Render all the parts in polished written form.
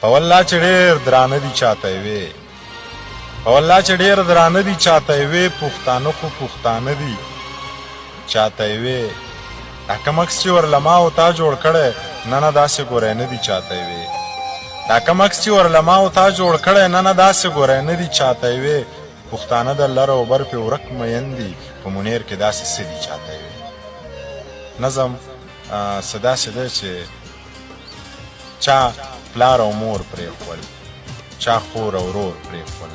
په والله چې ډېر درانه دي چاته یې په والله چې ډېر درانه دي چاته یې پښتانه خو پښتانه دي چاته یې دا کمکس چې ورله ما او تا جوړ کړی نه نه داسې ګوری نه دي چاته یې دا کمکس چې ورله ما او تا جوړ کړی نه نه داسې ګوری نه دي چاته یې پښتانه د لر او بر پې ورک مین دي په منیر کې داسې څه دي چاته یې نظم څه داسې دی چې چا پلار او مور پرېښول چا خور او ورور پرېښول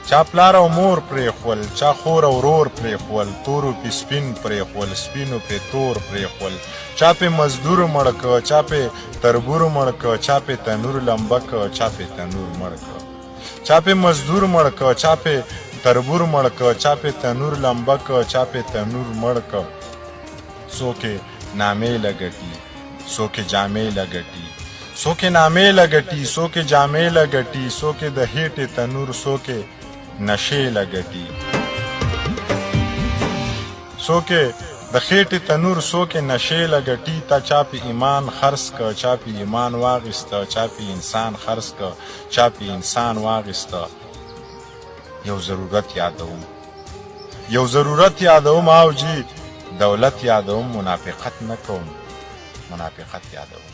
چا پلار او مور پرېښول چا خور او ورور پرېښول تورو پې سپین پرېښول سپینو پې تور پرېښول چا پې مزدور مړ که چا پې تربور مړ که چا پې تنور لمبه که چا پې تنور مړ که چا پې مزدور مړ که چا پې تربور مړ که چا پې تنور لمبه که چا پې تنور مړ که څوک یې نامې لګټي څوک یې جامې لګټي څوک یې نامې لګټي څوک یې جامې لګټي څوک یې د هېټې تنور څوک یې نشې لګټي څوک یې د خېټې تنور څوک یې نشې لګټي تا چا پې ایمان خرڅ که چا پې ایمان واغېسته چا پې انسان خرڅ که چا پې انسان واغېسته یو ضرورت یادوم یو ضرورت یادوم او جي دولت یادوم منافقت نه کوم منافقت یادوم